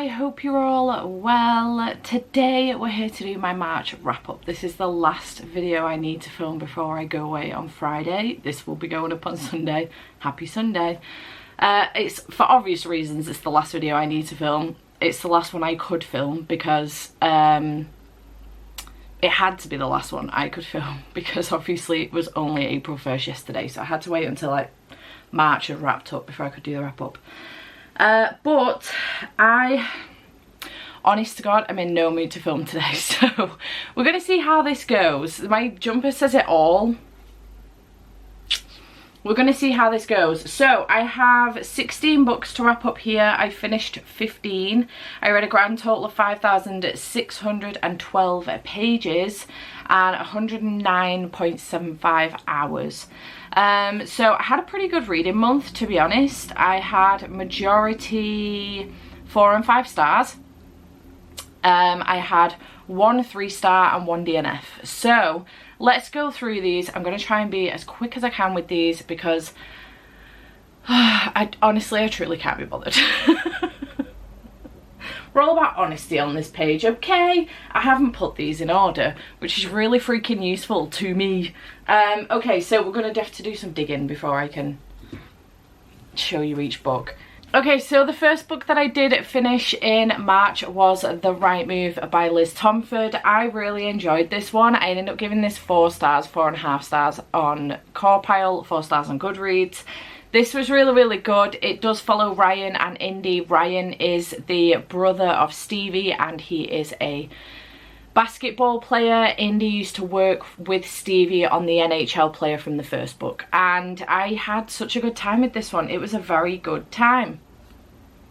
I hope you're all well. Today we're here to do my March wrap up. This is the last video I need to film before I go away on Friday. This will be going up on Sunday. Happy Sunday. It's for obvious reasons, it's the last video I need to film. It's the last one I could film because it had to be the last one I could film because obviously it was only April 1st yesterday, so I had to wait until like March had wrapped up before I could do the wrap up. But honest to God, I'm in no mood to film today, so we're gonna see how this goes. My jumper says it all. We're gonna see how this goes. So I have 16 books to wrap up here. I finished 15. I read a grand total of 5,612 pages and 109.75 hours. So I had a pretty good reading month, to be honest. I had majority 4 and 5 stars. I had 1 3-star and 1 DNF. So let's go through these. I'm going to try and be as quick as I can with these because I truly can't be bothered. We're all about honesty on this page, okay? I haven't put these in order, which is really freaking useful to me. Okay, so we're going to have to do some digging before I can show you each book. Okay, so the first book that I did finish in March was The Right Move by Liz Tomford. I really enjoyed this one. I ended up giving this 4 stars, 4.5 stars on Corpile, 4 stars on Goodreads. This was really, really good. It does follow Ryan and Indy. Ryan is the brother of Stevie and he is a basketball player. Indy used to work with Stevie on the NHL player from the first book. And I had such a good time with this one. It was a very good time.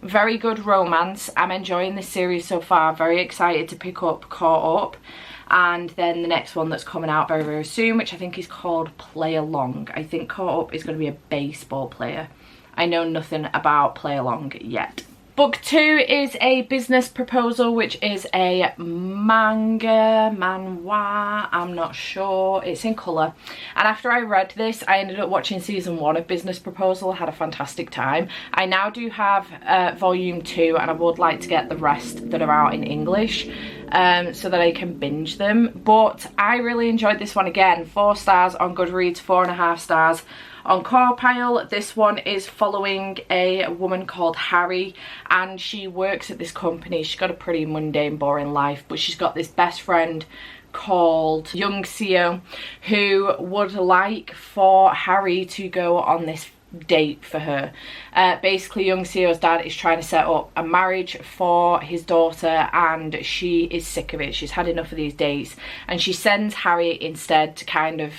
Very good romance. I'm enjoying this series so far. Very excited to pick up Caught Up. And then the next one that's coming out very, very soon, which I think is called Play Along. I think Caught Up is going to be a baseball player. I know nothing about Play Along yet. Book 2 is A Business Proposal, which is a manhwa, I'm not sure, it's in colour. And after I read this, I ended up watching season 1 of Business Proposal, had a fantastic time. I now do have volume 2 and I would like to get the rest that are out in English so that I can binge them. But I really enjoyed this one again. 4 stars on Goodreads, 4.5 stars on Corpile. This one is following a woman called Harry and she works at this company. She's got a pretty mundane, boring life, but she's got this best friend called Young Seo who would like for Harry to go on this date for her. Basically, Young Seo's dad is trying to set up a marriage for his daughter and she is sick of it. She's had enough of these dates and she sends Harry instead to kind of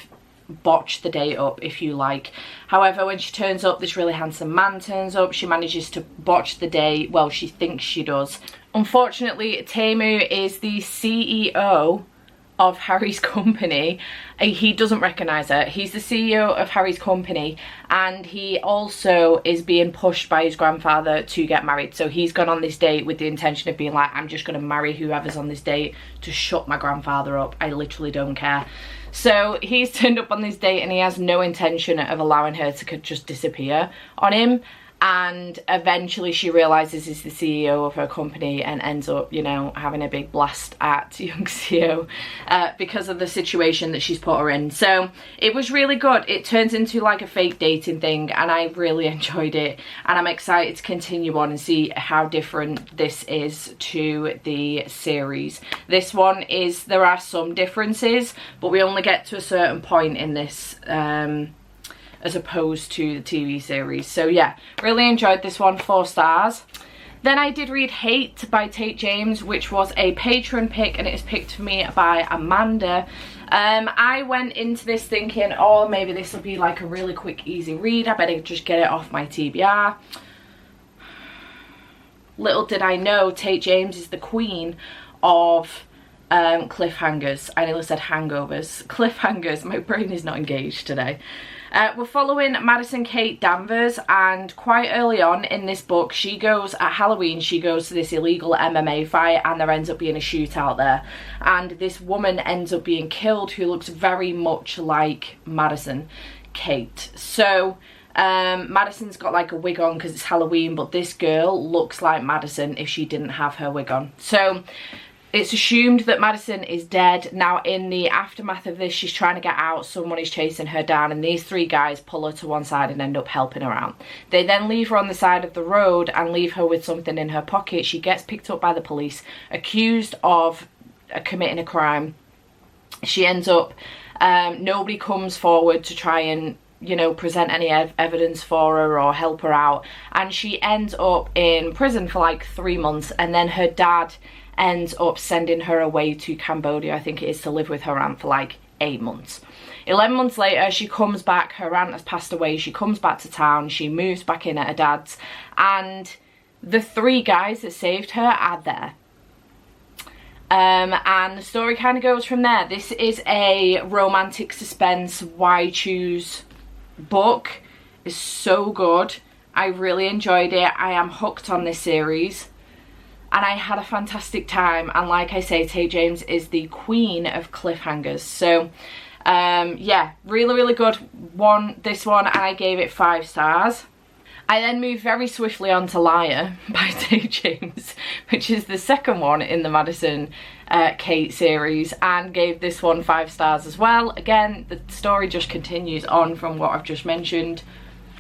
botch the date up, if you like. However, when she turns up, this really handsome man turns up. She manages to botch the date. Well, she thinks she does. Unfortunately, Teemu is the CEO of Harry's company. He doesn't recognise her. He's the CEO of Harry's company and he also is being pushed by his grandfather to get married. So he's gone on this date with the intention of being like, I'm just going to marry whoever's on this date to shut my grandfather up. I literally don't care. So he's turned up on this date and he has no intention of allowing her to just disappear on him. And eventually she realises he's the CEO of her company and ends up, you know, having a big blast at Young Seo because of the situation that she's put her in. So it was really good. It turns into like a fake dating thing and I really enjoyed it. And I'm excited to continue on and see how different this is to the series. This one is, there are some differences, but we only get to a certain point in this as opposed to the TV series. So yeah, really enjoyed this one, 4 stars. Then I did read Hate by Tate James, which was a Patreon pick and it was picked for me by Amanda. I went into this thinking, oh, maybe this will be like a really quick, easy read. I better just get it off my TBR. Little did I know, Tate James is the queen of cliffhangers. I nearly said hangovers. Cliffhangers. My brain is not engaged today. We're following Madison Kate Danvers, and quite early on in this book, she goes, at Halloween, she goes to this illegal MMA fight and there ends up being a shootout there. And this woman ends up being killed who looks very much like Madison Kate. So Madison's got like a wig on because it's Halloween, but this girl looks like Madison if she didn't have her wig on. So it's assumed that Madison is dead. Now, in the aftermath of this, she's trying to get out. Someone is chasing her down, and these 3 guys pull her to one side and end up helping her out. They then leave her on the side of the road and leave her with something in her pocket. She gets picked up by the police, accused of committing a crime. She ends up, nobody comes forward to try and, you know, present any evidence for her or help her out. And she ends up in prison for like 3 months, and then her dad ends up sending her away to Cambodia, I think it is, to live with her aunt for like 8 months. 11 months later, she comes back. Her aunt has passed away. She comes back to town. She moves back in at her dad's, and the 3 guys that saved her are there. And the story kind of goes from there. This is a romantic suspense why choose book. It's so good. I really enjoyed it. I am hooked on this series. And I had a fantastic time, and like I say, Tate James is the queen of cliffhangers. So yeah, really good this one, and I gave it 5 stars. I then moved very swiftly on to Liar by Tate James, which is the second one in the Madison Kate series, and gave this one 5 stars as well. Again, the story just continues on from what I've just mentioned.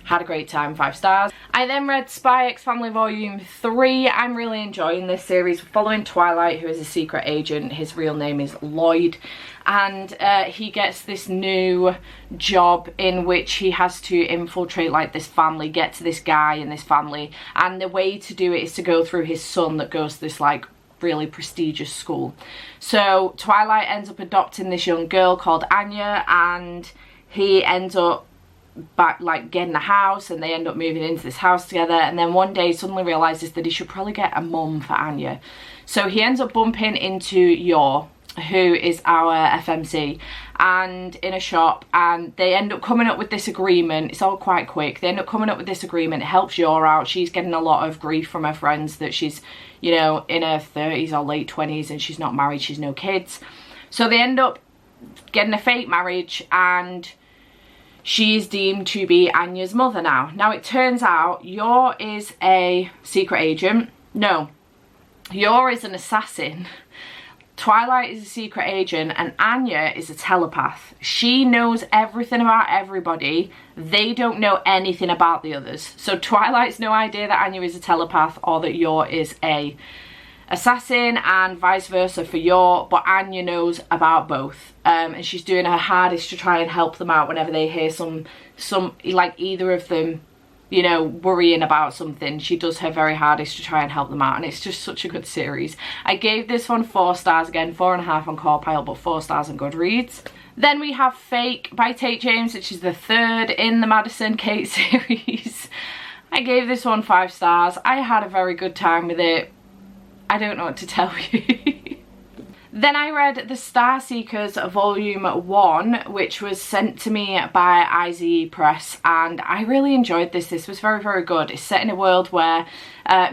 Had a great time, 5 stars. I then read Spy X Family Volume 3. I'm really enjoying this series. Following Twilight, who is a secret agent. His real name is Lloyd. And he gets this new job in which he has to infiltrate like this family, get to this guy in this family. And the way to do it is to go through his son that goes to this like really prestigious school. So Twilight ends up adopting this young girl called Anya, and he ends up back like getting a house, and they end up moving into this house together. And then one day suddenly realizes that he should probably get a mum for Anya, so he ends up bumping into Yor, who is our FMC, and in a shop, and they end up coming up with this agreement. It's all quite quick. They end up coming up with this agreement. It helps Yor out. She's getting a lot of grief from her friends that she's, you know, in her 30s or late 20s and she's not married, she's no kids. So they end up getting a fake marriage, and she is deemed to be Anya's mother now. Now it turns out Yor is a secret agent. No, Yor is an assassin. Twilight is a secret agent, and Anya is a telepath. She knows everything about everybody. They don't know anything about the others. So Twilight's no idea that Anya is a telepath or that Yor is a assassin, and vice versa for Yor, but Anya knows about both, and she's doing her hardest to try and help them out whenever they hear some like either of them, you know, worrying about something. She does her very hardest to try and help them out, and it's just such a good series. I gave this one 4 stars, again 4.5 on Corpile, but 4 stars on Goodreads. Then we have Fake by Tate James, which is the 3rd in the Madison Kate series. I gave this one 5 stars. I had a very good time with it. I don't know what to tell you. Then I read The Star Seekers Volume 1, which was sent to me by IZE Press, and I really enjoyed this. This was very good. It's set in a world where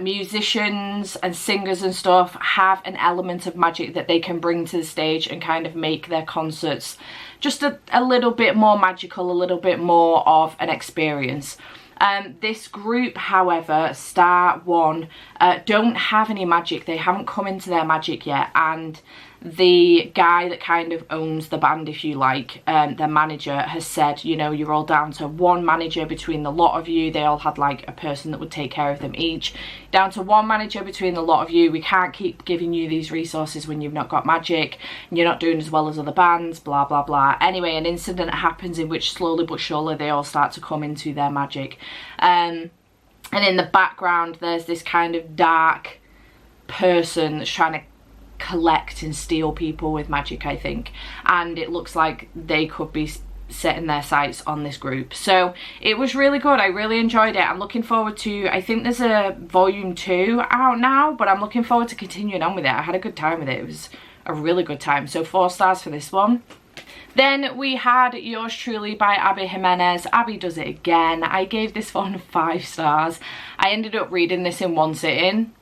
musicians and singers and stuff have an element of magic that they can bring to the stage and kind of make their concerts just a little bit more magical, a little bit more of an experience. This group, however, Star 1, don't have any magic. They haven't come into their magic yet, and the guy that kind of owns the band, if you like, their manager, has said, you know, you're all down to 1 manager between the lot of you. They all had like a person that would take care of them each. Down to 1 manager between the lot of you. We can't keep giving you these resources when you've not got magic and you're not doing as well as other bands, blah blah blah. Anyway, an incident happens in which slowly but surely they all start to come into their magic, and in the background there's this kind of dark person that's trying to collect and steal people with magic, I think, and it looks like they could be setting their sights on this group. So it was really good. I really enjoyed it. I'm looking forward to, I think there's a volume 2 out now, but I'm looking forward to continuing on with it. I had a good time with it. It was a really good time. So 4 stars for this one. Then we had Yours Truly by Abby Jimenez. Abby does it again. I gave this one 5 stars. I ended up reading this in one sitting.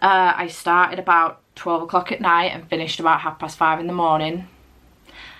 I started about 12 o'clock at night and finished about 5:30 in the morning.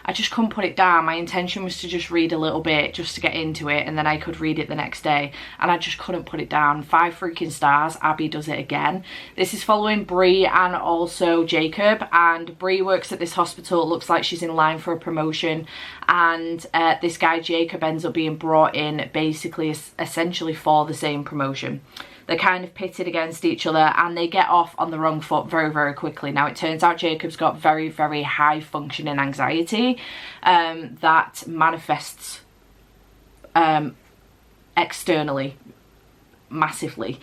I just couldn't put it down. My intention was to just read a little bit just to get into it, and then I could read it the next day, and I just couldn't put it down. 5 freaking stars. Abby does it again. This is following Bree and also Jacob, and Bree works at this hospital. It looks like she's in line for a promotion, and this guy Jacob ends up being brought in basically essentially for the same promotion. They're kind of pitted against each other, and they get off on the wrong foot very, very quickly. Now, it turns out Jacob's got very, very high functioning anxiety that manifests externally massively.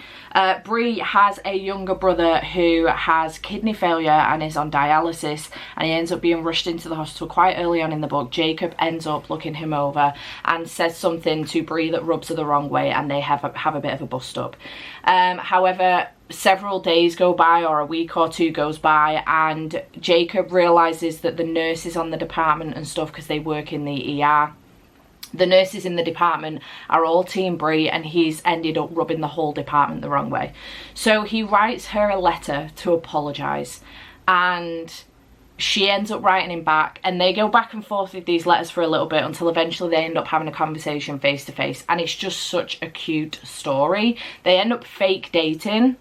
Bree has a younger brother who has kidney failure and is on dialysis, and he ends up being rushed into the hospital quite early on in the book. Jacob ends up looking him over and says something to Bree that rubs her the wrong way, and they have a bit of a bust up. However, several days go by, or a week or two goes by, and Jacob realizes that the nurses on the department and stuff, because they work in the ER, the nurses in the department are all Team Bree, and he's ended up rubbing the whole department the wrong way. So he writes her a letter to apologise, and she ends up writing him back, and they go back and forth with these letters for a little bit until eventually they end up having a conversation face to face, and it's just such a cute story. They end up fake dating.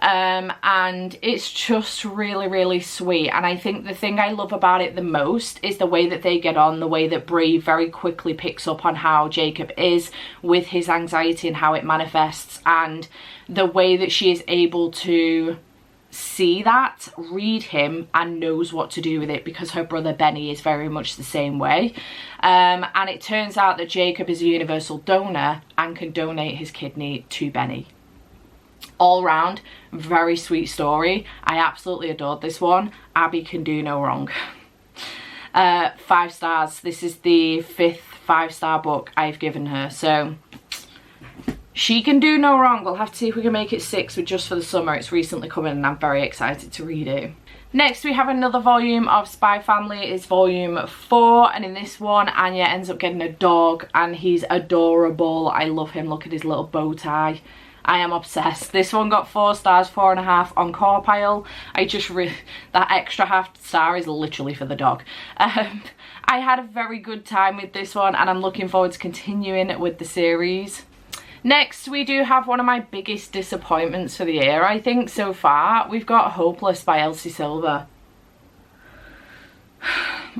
And it's just really, really sweet. And I think the thing I love about it the most is the way that they get on, the way that Bree very quickly picks up on how Jacob is with his anxiety and how it manifests, and the way that she is able to see that, read him, and knows what to do with it, because her brother Benny is very much the same way. And it turns out that Jacob is a universal donor and can donate his kidney to Benny. All round, very sweet story. I absolutely adored this one. Abby can do no wrong. 5 stars. This is the 5th 5-star book I've given her, so she can do no wrong. We'll have to see if we can make it 6 with Just for the Summer. It's recently coming, and I'm very excited to read it. Next, we have another volume of Spy Family. It's volume 4, and in this one, Anya ends up getting a dog, and he's adorable. I love him. Look at his little bow tie. I am obsessed. This one got 4 stars, 4.5 on Core Pile. That extra half star is literally for the dog. I had a very good time with this one, and I'm looking forward to continuing with the series. Next, we do have one of my biggest disappointments for the year, I think, so far. We've got Hopeless by Elsie Silver.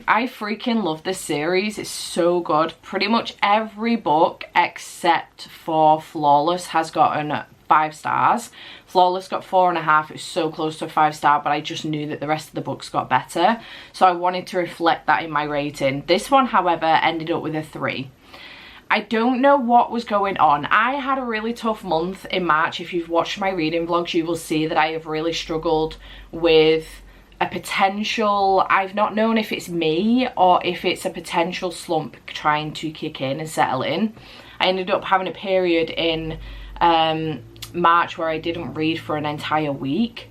I freaking love this series. It's so good. Pretty much every book except for Flawless has gotten 5 stars. Flawless got 4.5. It was so close to a 5-star, but I just knew that the rest of the books got better, so I wanted to reflect that in my rating. This one, however, ended up with a 3. I don't know what was going on. I had a really tough month in March. If you've watched my reading vlogs, you will see that I have really struggled with a potential, I've not known if it's me or if it's a potential slump trying to kick in and settle in. I ended up having a period in March where I didn't read for an entire week,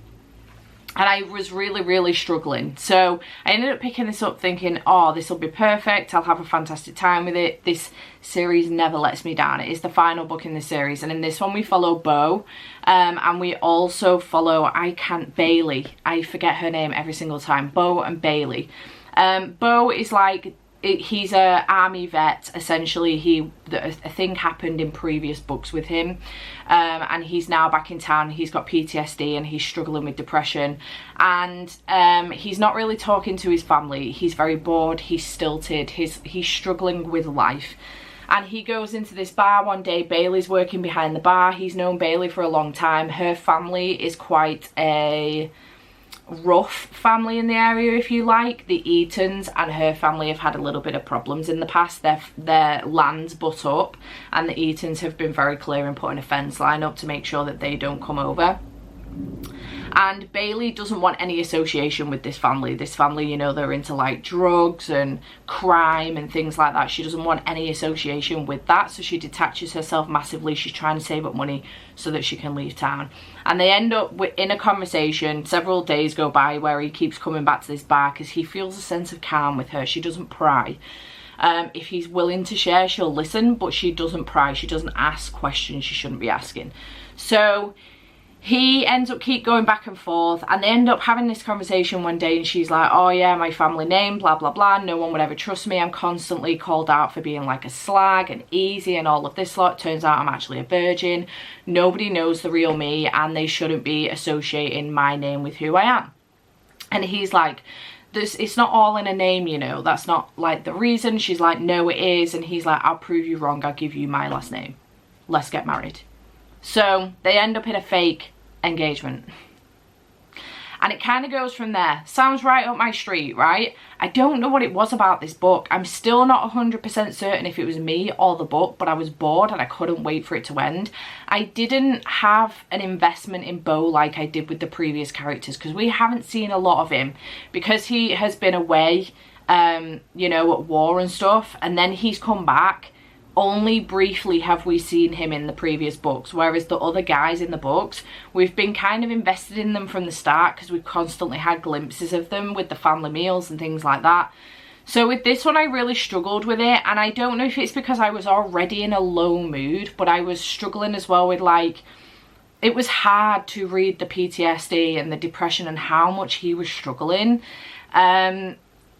and I was really, really struggling. So I ended up picking this up thinking, oh, this will be perfect. I'll have a fantastic time with it. This series never lets me down. It is the final book in the series. And in this one, we follow Beau. And we also follow, Bailey. I forget her name every single time. Beau and Bailey. Beau is like, he's a army vet, essentially. A thing happened in previous books with him, and he's now back in town. He's got PTSD and he's struggling with depression, and he's not really talking to his family. He's very bored, he's stilted, he's struggling with life. And he goes into this bar one day. Bailey's working behind the bar. He's known Bailey for a long time. Her family is quite a rough family in the area, if you like. The Eatons and her family have had a little bit of problems in the past. Their lands butt up, and the Eatons have been very clear in putting a fence line up to make sure that they don't come over. And Bailey doesn't want any association with this family. This family, you know, they're into like drugs and crime and things like that. She doesn't want any association with that, so she detaches herself massively. She's trying to save up money so that she can leave town. And they end up in a conversation. Several days go by where he keeps coming back to this bar because he feels a sense of calm with her. She doesn't pry. If he's willing to share, she'll listen, but she doesn't pry. She doesn't ask questions she shouldn't be asking. So he ends up keep going back and forth, and they end up having this conversation one day, and she's like, oh yeah, my family name, blah blah blah, no one would ever trust me, I'm constantly called out for being like a slag and easy and all of this lot. Turns out I'm actually a virgin, nobody knows the real me, and they shouldn't be associating my name with who I am. And he's like, it's not all in a name, you know, that's not like the reason. She's like, no it is. And he's like, I'll prove you wrong, I'll give you my last name, let's get married. So they end up in a fake engagement. And it kind of goes from there. Sounds right up my street, right? I don't know what it was about this book. I'm still not 100% certain if it was me or the book, but I was bored and I couldn't wait for it to end. I didn't have an investment in Beau like I did with the previous characters, because we haven't seen a lot of him, because he has been away, you know, at war and stuff, and then he's come back. Only briefly have we seen him in the previous books, whereas the other guys in the books, we've been kind of invested in them from the start, because we've constantly had glimpses of them with the family meals and things like that. So with this one I really struggled with it, and I don't know if it's because I was already in a low mood, but I was struggling as well with, like, it was hard to read the PTSD and the depression and how much he was struggling, and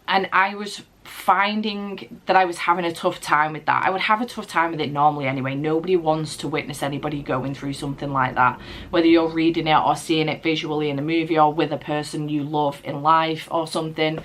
I was finding that I was having a tough time with that. I would have a tough time with it normally anyway. Nobody wants to witness anybody going through something like that, whether you're reading it or seeing it visually in a movie or with a person you love in life or something.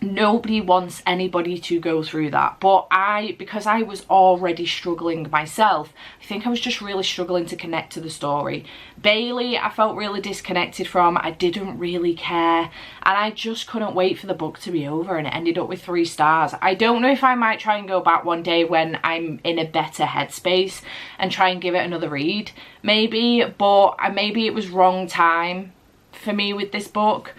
Nobody wants anybody to go through that. But because I was already struggling myself, I think I was just really struggling to connect to the story. Bailey, I felt really disconnected from. I didn't really care, and I just couldn't wait for the book to be over, and it ended up with 3 stars. I don't know if I might try and go back one day when I'm in a better headspace and try and give it another read, maybe, but maybe it was wrong time for me with this book.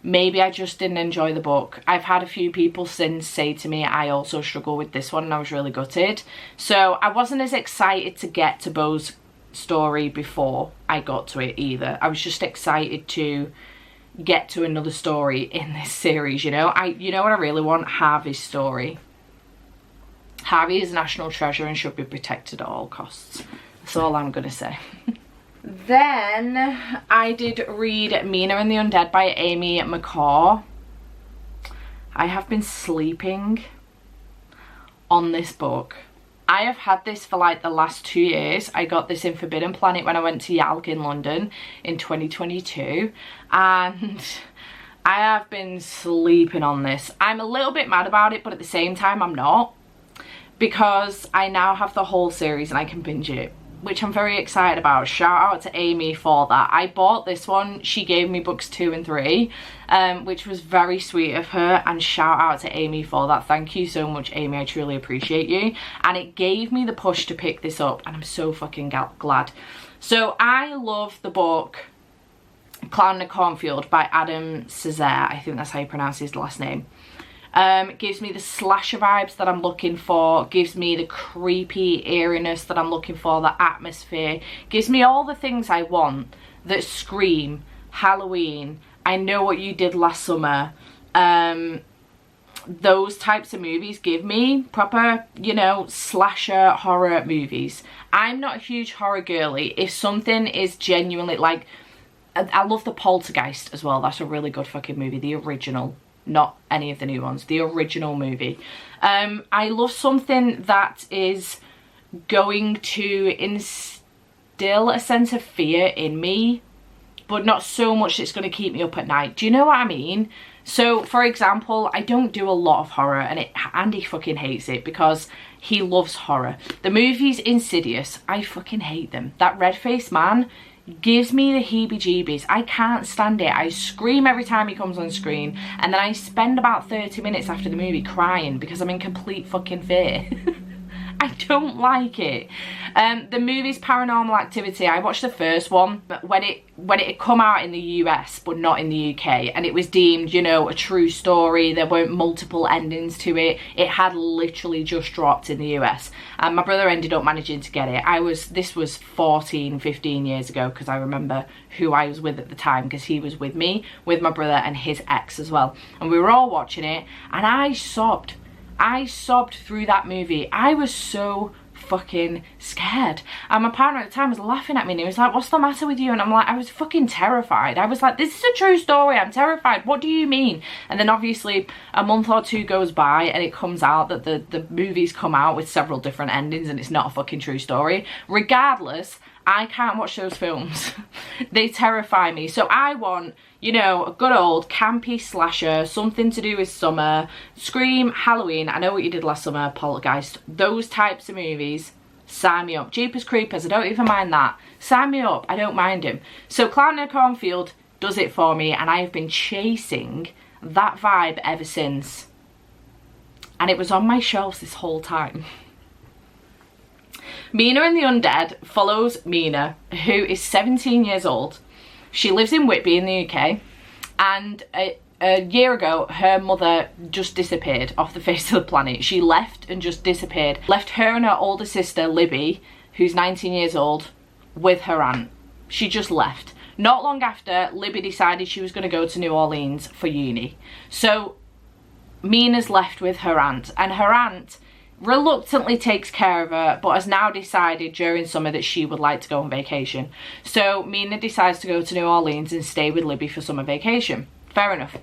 Maybe I just didn't enjoy the book. I've had a few people since say to me I also struggle with this one, and I was really gutted. So I wasn't as excited to get to Beau's story before I got to it either. I was just excited to get to another story in this series, you know. You know what I really want? Harvey's story. Harvey is a national treasure and should be protected at all costs. That's all I'm gonna say. Then I did read Mina and the Undead by Amy McCaw. I have been sleeping on this book. I have had this for like the last 2 years. I got this in Forbidden Planet when I went to YALC in London in 2022, and I have been sleeping on this. I'm a little bit mad about it, but at the same time I'm not, because I now have the whole series and I can binge it, which I'm very excited about. Shout out to Amy for that. I bought this one, she gave me books 2 and 3, which was very sweet of her, and shout out to Amy for that. Thank you so much, Amy, I truly appreciate you. And it gave me the push to pick this up, and I'm so fucking glad. So I love the book Clown in a Cornfield by Adam Cesare, I think that's how you pronounce his last name. It gives me the slasher vibes that I'm looking for, gives me the creepy eeriness that I'm looking for, the atmosphere, gives me all the things I want that scream Halloween, I Know What You Did Last Summer. Those types of movies give me proper, you know, slasher horror movies. I'm not a huge horror girly. If something is genuinely, like, I love the Poltergeist as well, that's a really good fucking movie, the original. Not any of the new ones, the original movie. I love something that is going to instill a sense of fear in me, but not so much that it's going to keep me up at night. Do you know what I mean? So, for example, I don't do a lot of horror, and Andy fucking hates it because he loves horror. The movies Insidious, I fucking hate them. That red-faced man gives me the heebie-jeebies. I can't stand it. I scream every time he comes on screen, and then I spend about 30 minutes after the movie crying because I'm in complete fucking fear. I don't like it. The movie's Paranormal Activity, I watched the first one when it had come out in the US but not in the UK, and it was deemed, you know, a true story. There weren't multiple endings to it. It had literally just dropped in the US, and my brother ended up managing to get it. This was 14, 15 years ago, because I remember who I was with at the time, because he was with me, with my brother and his ex as well, and we were all watching it, and I sobbed. I sobbed through that movie. I was so fucking scared. And my partner at the time was laughing at me and he was like, what's the matter with you? And I'm like, I was fucking terrified. I was like, this is a true story, I'm terrified, what do you mean? And then obviously a month or two goes by and it comes out that the movies come out with several different endings and it's not a fucking true story. Regardless, I can't watch those films. They terrify me. So I want, you know, a good old campy slasher, something to do with summer, Scream, Halloween, I know what you did last summer, Poltergeist, those types of movies, sign me up. Jeepers Creepers, I don't even mind that. Sign me up, I don't mind him. So Clown in a Cornfield does it for me, and I have been chasing that vibe ever since. And it was on my shelves this whole time. Mina and the Undead follows Mina, who is 17 years old. She lives in Whitby in the UK, and a year ago her mother just disappeared off the face of the planet. She left and just disappeared. Left her and her older sister Libby, who's 19 years old, with her aunt. She just left. Not long after, Libby decided she was going to go to New Orleans for uni. So Mina's left with her aunt, and her aunt reluctantly takes care of her, but has now decided during summer that she would like to go on vacation. So Mina decides to go to New Orleans and stay with Libby for summer vacation. Fair enough.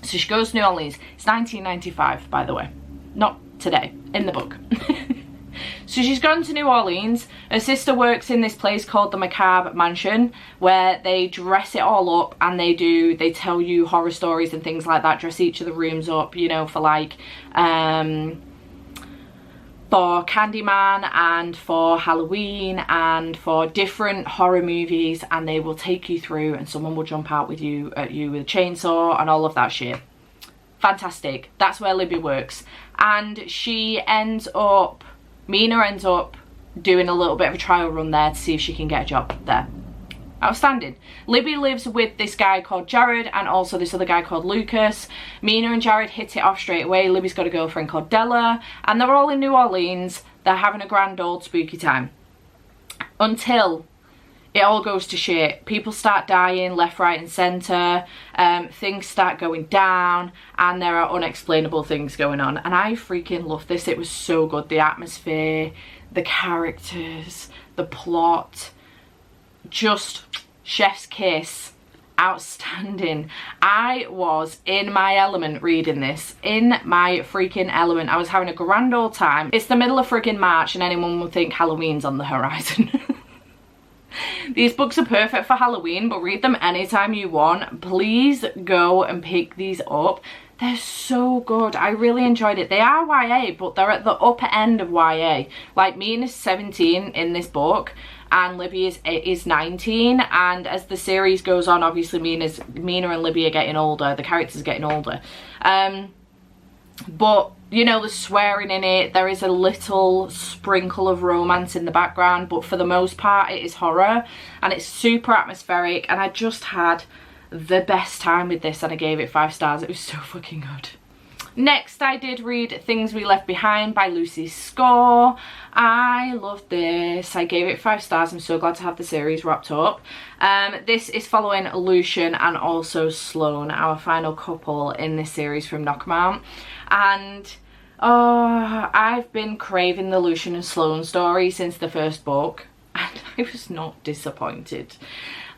So she goes to New Orleans. It's 1995, by the way, not today, in the book. So she's gone to New Orleans. Her sister works in this place called the Macabre Mansion, where they dress it all up and they tell you horror stories and things like that, dress each of the rooms up, you know, for like for Candyman and for Halloween and for different horror movies, and they will take you through and someone will jump out with you at you with a chainsaw and all of that shit. Fantastic. That's where Libby works. And she ends up, Mina ends up doing a little bit of a trial run there to see if she can get a job there. Outstanding. Libby lives with this guy called Jared and also this other guy called Lucas. Mina and Jared hit it off straight away. Libby's got a girlfriend called Della, and they're all in New Orleans. They're having a grand old spooky time. Until it all goes to shit. People start dying left, right and centre. Things start going down and there are unexplainable things going on. And I freaking love this. It was so good. The atmosphere, the characters, the plot. Just chef's kiss. Outstanding. I was in my element reading this. In my freaking element. I was having a grand old time. It's the middle of friggin' March and anyone would think Halloween's on the horizon. These books are perfect for Halloween, but read them anytime you want. Please go and pick these up. They're so good. I really enjoyed it. They are YA, but they're at the upper end of YA. Like, Mina's 17 in this book and Libby is 19, and as the series goes on, obviously Mina and Libby are getting older. The characters are getting older. But, you know, there's swearing in it. There is a little sprinkle of romance in the background, but for the most part it is horror and it's super atmospheric, and I just had the best time with this and I gave it 5 stars. It was so fucking good. Next, I did read Things We Left Behind by Lucy Score. I loved this. I gave it 5 stars. I'm so glad to have the series wrapped up. This is following Lucian and also Sloane, our final couple in this series from Knockabout. And I've been craving the Lucian and Sloane story since the first book, and I was not disappointed.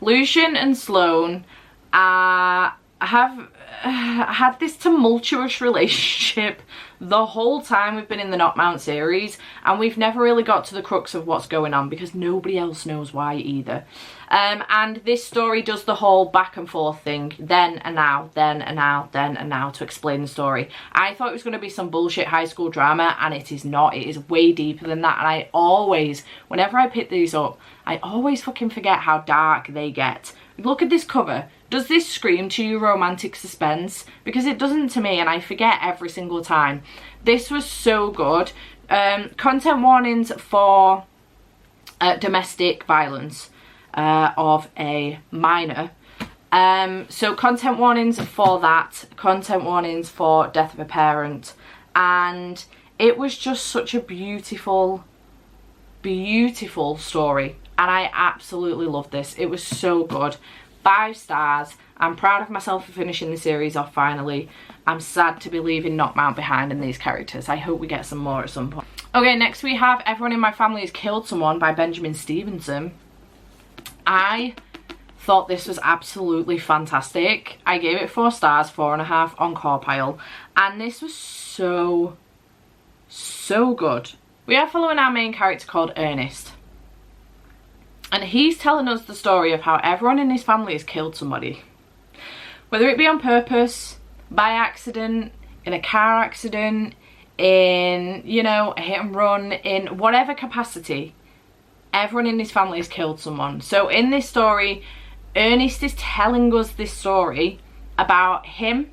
Lucian and Sloane have had this tumultuous relationship the whole time we've been in the Knockabout series, and we've never really got to the crux of what's going on because nobody else knows why either. And this story does the whole back and forth thing, then and now, then and now, then and now, to explain the story. I thought it was going to be some bullshit high school drama, and it is not. It is way deeper than that, and I always, whenever I pick these up, I always fucking forget how dark they get. Look at this cover. Does this scream to you romantic suspense? Because it doesn't to me, and I forget every single time. This was so good. Content warnings for domestic violence of a minor. So content warnings for that. Content warnings for death of a parent. And it was just such a beautiful, beautiful story. And I absolutely loved this. It was so good. 5 stars. I'm proud of myself for finishing the series off finally. I'm sad to be leaving Knockabout behind in these characters. I hope we get some more at some point. Okay, next we have Everyone in My Family Has Killed Someone by Benjamin Stevenson. I thought this was absolutely fantastic. I gave it 4 stars, 4.5 on Core and this was so good. We are following our main character called Ernest, and he's telling us the story of how everyone in his family has killed somebody, whether it be on purpose, by accident, in a car accident, in, you know, a hit and run, in whatever capacity. Everyone in his family has killed someone. So in this story, Ernest is telling us this story about him,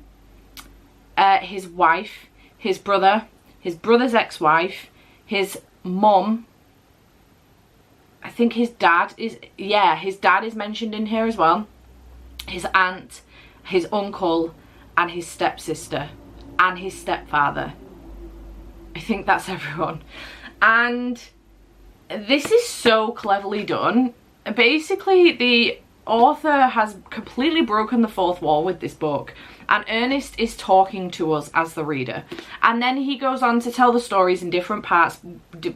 his wife, his brother, his brother's ex-wife, his mum. I think his dad is, yeah, his dad is mentioned in here as well. His aunt, his uncle, and his stepsister, and his stepfather. I think that's everyone. And this is so cleverly done. Basically, the author has completely broken the fourth wall with this book, and Ernest is talking to us as the reader, and then he goes on to tell the stories in different parts,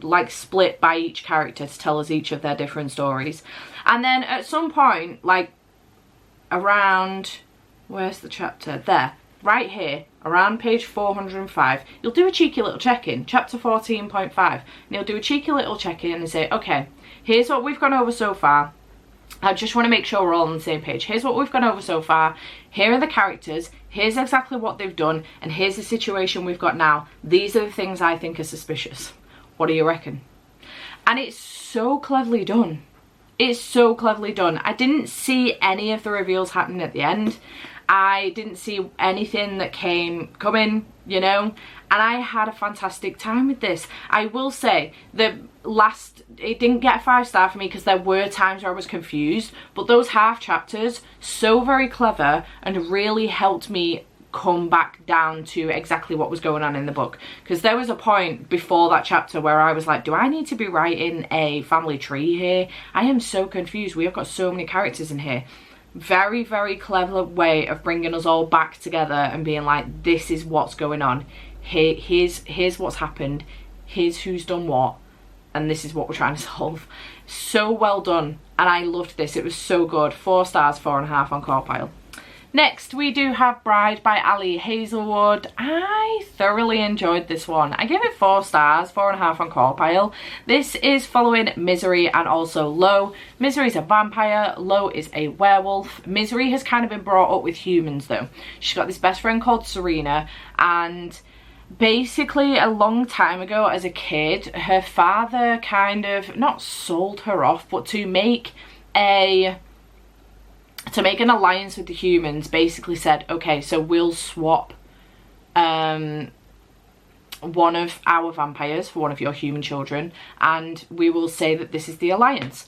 like split by each character, to tell us each of their different stories. And then at some point, like around, where's the chapter? There, right here, around page 405, you'll do a cheeky little check-in, chapter 14.5, and you'll do a cheeky little check-in and say, okay, here's what we've gone over so far. I just want to make sure we're all on the same page. Here's what we've gone over so far. Here are the characters. Here's exactly what they've done. And here's the situation we've got now. These are the things I think are suspicious. What do you reckon? And it's so cleverly done. It's so cleverly done. I didn't see any of the reveals happening at the end. I didn't see anything that coming, you know, and I had a fantastic time with this. I will say the last, it didn't get a 5-star for me because there were times where I was confused, but those half chapters, so very clever and really helped me come back down to exactly what was going on in the book. Because there was a point before that chapter where I was like, do I need to be writing a family tree here? I am so confused. We have got so many characters in here. Very, very clever way of bringing us all back together and being like, this is what's going on. Here's what's happened. Here's who's done what. And this is what we're trying to solve. So well done. And I loved this. It was so good. 4 stars, 4.5 on Core. Next, we do have Bride by Ali Hazelwood. I thoroughly enjoyed this one. I gave it 4 stars, 4.5 on Core. This is following Misery and also Lo. Misery's a vampire, Lo is a werewolf. Misery has kind of been brought up with humans though. She's got this best friend called Serena, and basically a long time ago as a kid, her father kind of, not sold her off, but to make an alliance with the humans, basically said, okay, so we'll swap one of our vampires for one of your human children, and we will say that this is the alliance.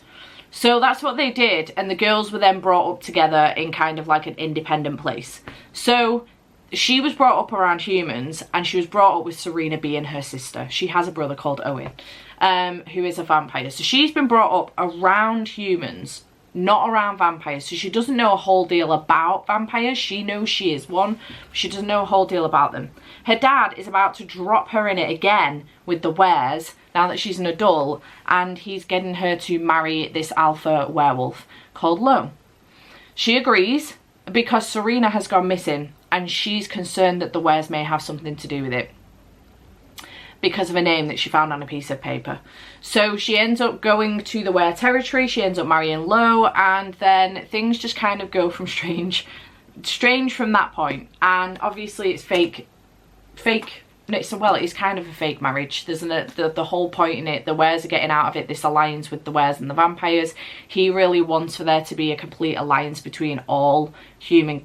So that's what they did, and the girls were then brought up together in kind of like an independent place. So she was brought up around humans, and she was brought up with Serena being her sister. She has a brother called Owen, who is a vampire. So she's been brought up around humans, not around vampires. So she doesn't know a whole deal about vampires. She knows she is one, but she doesn't know a whole deal about them. Her dad is about to drop her in it again with the wares now that she's an adult, and he's getting her to marry this alpha werewolf called Lo. She agrees because Serena has gone missing, and she's concerned that the wares may have something to do with it because of a name that she found on a piece of paper. So she ends up going to the Were territory, she ends up marrying Lo, and then things just kind of go from strange from that point. And obviously it's fake, well, it's kind of a fake marriage. There's the whole point in it, the Wares are getting out of it, this alliance with the Wares and the vampires. He really wants for there to be a complete alliance between all human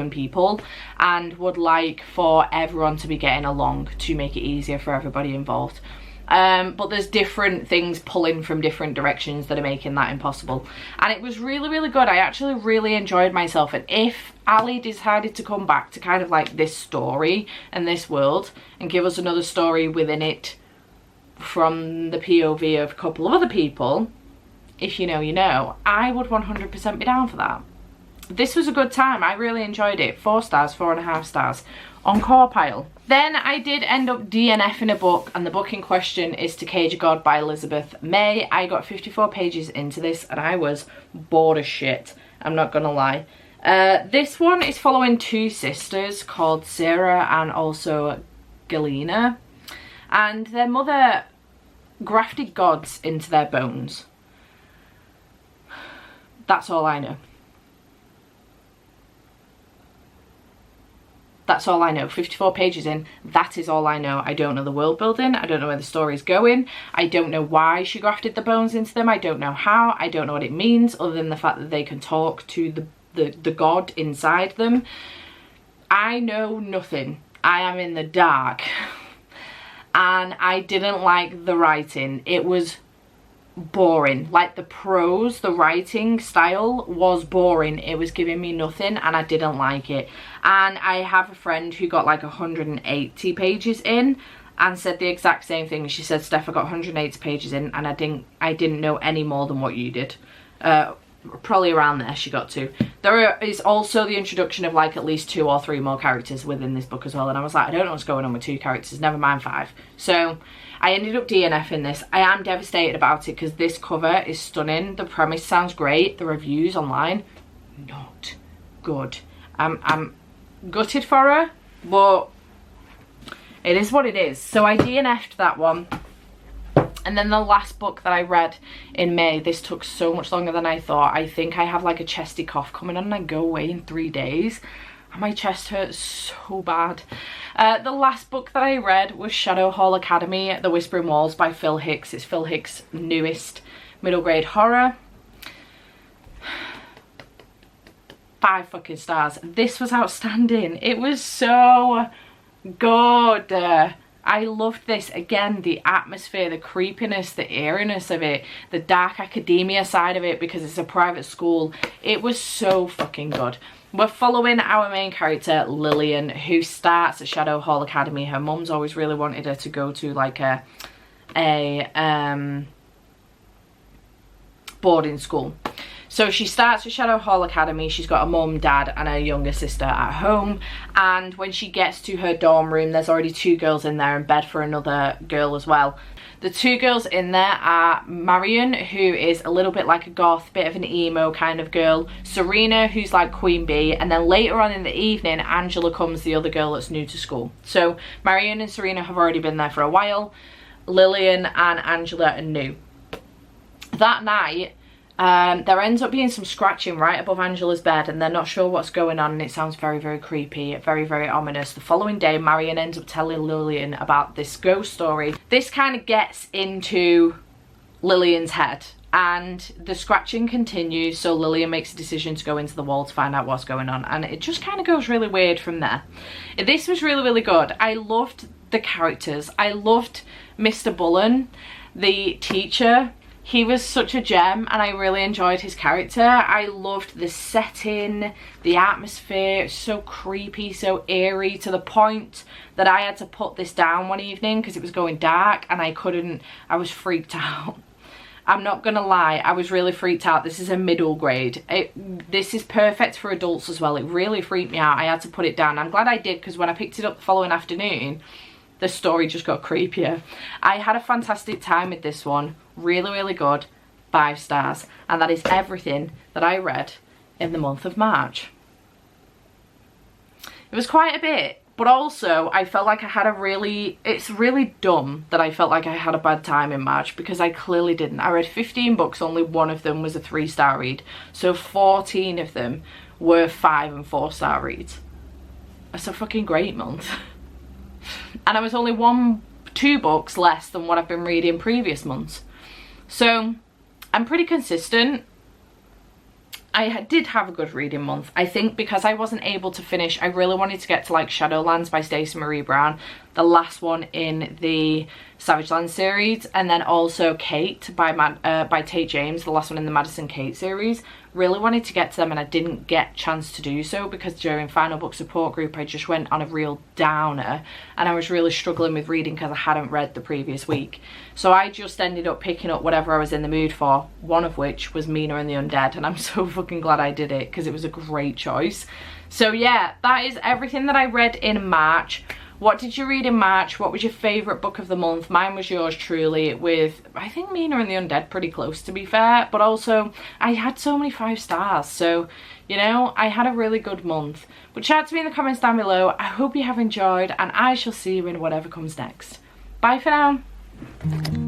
people, and would like for everyone to be getting along to make it easier for everybody involved. But there's different things pulling from different directions that are making that impossible. And it was really, really good. I actually really enjoyed myself. And if Ali decided to come back to kind of like this story and this world and give us another story within it from the POV of a couple of other people, if you know, you know, I would 100% be down for that. This was a good time. I really enjoyed it. 4 stars, 4.5 stars on Core. Then I did end up DNFing a book, and the book in question is To Cage a God by Elizabeth May. I got 54 pages into this and I was bored as shit, I'm not gonna lie. This one is following two sisters called Sarah and also Galena, and their mother grafted gods into their bones. That's all I know. That's all I know. 54 pages in, that is all I know. I don't know the world building. I don't know where the story's going. I don't know why she grafted the bones into them. I don't know how. I don't know what it means, other than the fact that they can talk to the god inside them. I know nothing. I am in the dark. And I didn't like the writing. It was boring. Like the prose, the writing style was boring. It was giving me nothing and I didn't like it. And I have a friend who got like 180 pages in and said the exact same thing. She said, Steph, I got 180 pages in and I didn't know any more than what you did. Probably around there she got to. There is also the introduction of like at least 2 or 3 more characters within this book as well, and I was like, I don't know what's going on with 2 characters, never mind 5. So I ended up DNFing this. I am devastated about it because this cover is stunning. The premise sounds great. The reviews online, not good. I'm gutted for her, but it is what it is. So I DNF'd that one. And then the last book that I read in May, this took so much longer than I thought. I think I have like a chesty cough coming on and I go away in 3 days. And my chest hurts so bad. The last book that I read was Shadow Hall Academy, The Whispering Walls by Phil Hicks. It's Phil Hicks' newest middle grade horror. 5 fucking stars. This was outstanding. It was so good. I loved this. Again, the atmosphere, the creepiness, the eeriness of it, the dark academia side of it because it's a private school. It was so fucking good. We're following our main character, Lillian, who starts at Shadow Hall Academy. Her mum's always really wanted her to go to like a boarding school. So she starts at Shadow Hall Academy. She's got a mum, dad and a younger sister at home, and when she gets to her dorm room there's already 2 girls in there in bed for another girl as well. The 2 girls in there are Marion, who is a little bit like a goth, bit of an emo kind of girl, Serena, who's like Queen Bee, and then later on in the evening Angela comes, the other girl that's new to school. So Marion and Serena have already been there for a while. Lillian and Angela are new. That night there ends up being some scratching right above Angela's bed and they're not sure what's going on, and it sounds very, very creepy, very, very ominous. The following day, Marion ends up telling Lillian about this ghost story. This kind of gets into Lillian's head and the scratching continues, so Lillian makes a decision to go into the wall to find out what's going on, and it just kind of goes really weird from there. This was really, really good. I loved the characters. I loved Mr. Bullen, the teacher. He was such a gem and I really enjoyed his character. I loved the setting, the atmosphere. It was so creepy, so eerie, to the point that I had to put this down one evening because it was going dark and I was freaked out. I'm not gonna lie, I was really freaked out. This is a middle grade. This is perfect for adults as well. It really freaked me out. I had to put it down. I'm glad I did, because when I picked it up the following afternoon, the story just got creepier. I had a fantastic time with this one. Really, really good. 5 stars. And that is everything that I read in the month of March. It was quite a bit, but also I felt like I had it's really dumb that I felt like I had a bad time in March, because I clearly didn't. I read 15 books, only one of them was a 3-star read. So 14 of them were 5 and 4-star reads. That's a fucking great month. And I was only 1-2 books less than what I've been reading previous months. So I'm pretty consistent. I did have a good reading month. I think because I wasn't able to finish, I really wanted to get to like Shadowlands by Stacey Marie Brown, the last one in the Savage Land series, and then also Kate by Tate James, the last one in the Madison Kate series. Really wanted to get to them and I didn't get a chance to do so because during final book support group I just went on a real downer and I was really struggling with reading because I hadn't read the previous week. So I just ended up picking up whatever I was in the mood for, one of which was Mina and the Undead, and I'm so fucking glad I did it because it was a great choice. So yeah, that is everything that I read in March. What did you read in March? What was your favourite book of the month? Mine was yours truly, with I think Mina and the Undead pretty close, to be fair, but also I had so many 5 stars, so you know, I had a really good month. But chat to me in the comments down below. I hope you have enjoyed, and I shall see you in whatever comes next. Bye for now.